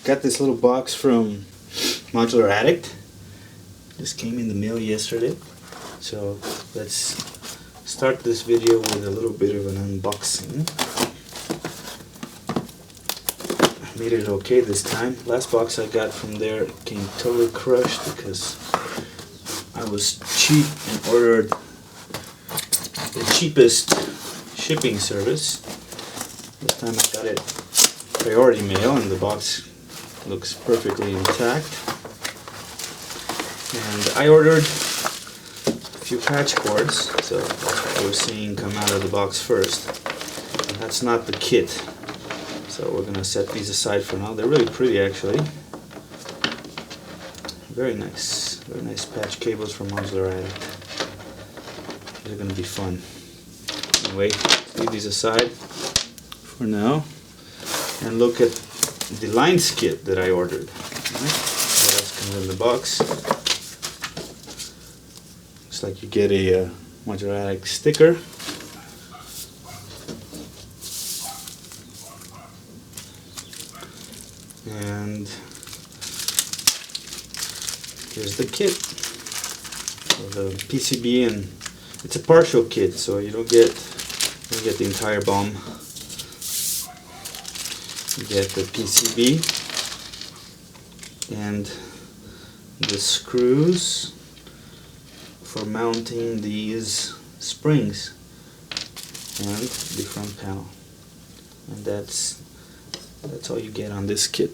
got this little box from Modular Addict. This came in the mail yesterday. So let's start this video with a little bit of an unboxing. I made it okay this time. Last box I got from there came totally crushed because I was cheap and ordered the cheapest shipping service. This time I got it priority mail and the box looks perfectly intact. And I ordered a few patch cords, so that's what I was seeing come out of the box first. And that's not the kit, so we're gonna set these aside for now. They're really pretty actually. Very nice patch cables from Modular Addict. These are gonna be fun. Anyway, leave these aside for now and look at the lines kit that I ordered. What else comes in the box? Looks like you get a Modular Addict sticker. And here's the kit. So the PCB, and it's a partial kit, so you don't get the entire BOM. You get the PCB and the screws for mounting these springs and the front panel. And that's all you get on this kit.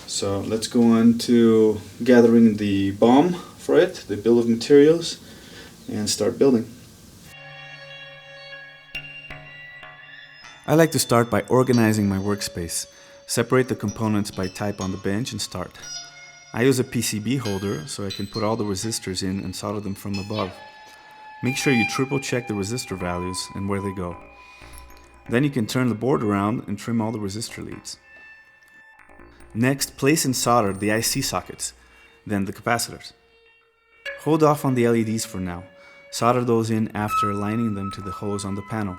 So let's go on to gathering the BOM for it, the bill of materials, and start building. I like to start by organizing my workspace. Separate the components by type on the bench and start. I use a PCB holder so I can put all the resistors in and solder them from above. Make sure you triple check the resistor values and where they go. Then you can turn the board around and trim all the resistor leads. Next, place and solder the IC sockets, then the capacitors. Hold off on the LEDs for now. Solder those in after aligning them to the hose on the panel.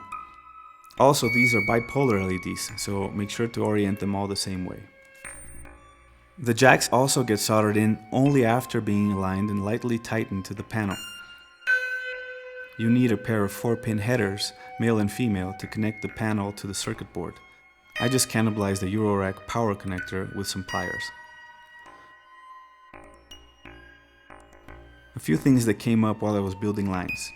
Also, these are bipolar LEDs, so make sure to orient them all the same way. The jacks also get soldered in only after being aligned and lightly tightened to the panel. You need a pair of 4-pin headers, male and female, to connect the panel to the circuit board. I just cannibalized the Eurorack power connector with some pliers. A few things that came up while I was building lines.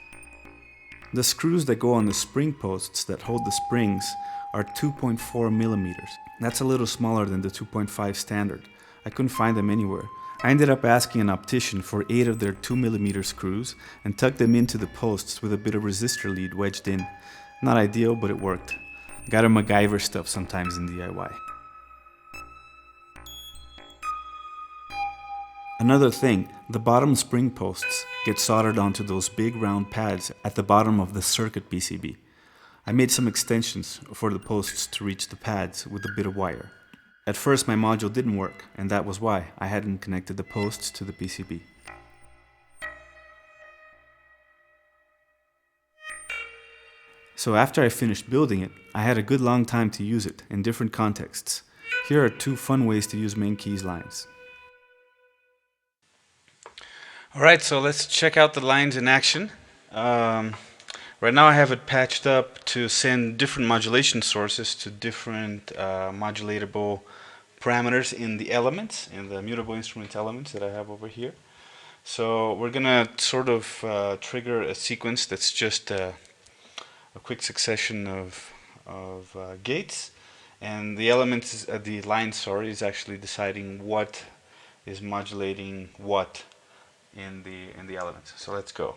The screws that go on the spring posts that hold the springs are 2.4 millimeters. That's a little smaller than the 2.5 standard. I couldn't find them anywhere. I ended up asking an optician for 8 of their 2 millimeter screws and tucked them into the posts with a bit of resistor lead wedged in. Not ideal, but it worked. Gotta MacGyver stuff sometimes in DIY. Another thing, the bottom spring posts get soldered onto those big round pads at the bottom of the circuit PCB. I made some extensions for the posts to reach the pads with a bit of wire. At first my module didn't work, and that was why I hadn't connected the posts to the PCB. So after I finished building it, I had a good long time to use it in different contexts. Here are 2 fun ways to use Meng keys lines. Alright, so let's check out the lines in action. Right now I have it patched up to send different modulation sources to different modulatable parameters in the elements, in the mutable instrument elements that I have over here. So we're gonna sort of trigger a sequence that's just a quick succession of gates, and the elements, the line, sorry, is actually deciding what is modulating what in the elements. So let's go.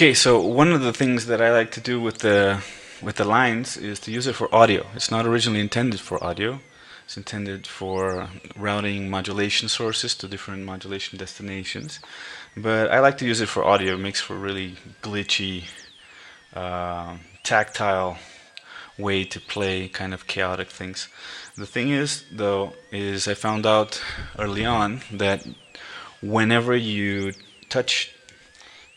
Okay, so one of the things that I like to do with the lines is to use it for audio. It's not originally intended for audio. It's intended for routing modulation sources to different modulation destinations. But I like to use it for audio. It makes for really glitchy, tactile way to play kind of chaotic things. The thing is, though, is I found out early on that whenever you touch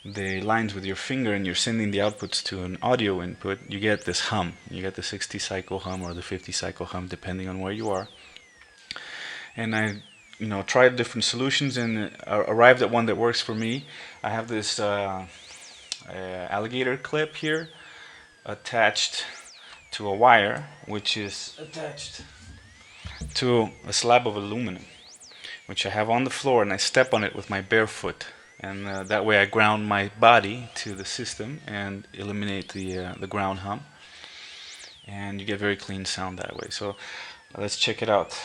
the lines with your finger and you're sending the outputs to an audio input, you get this hum. You get the 60 cycle hum or the 50 cycle hum, depending on where you are. And I, tried different solutions and arrived at one that works for me. I have this alligator clip here attached to a wire, which is attached to a slab of aluminum, which I have on the floor, and I step on it with my bare foot. And that way I ground my body to the system and eliminate the ground hum. And you get very clean sound that way. So let's check it out.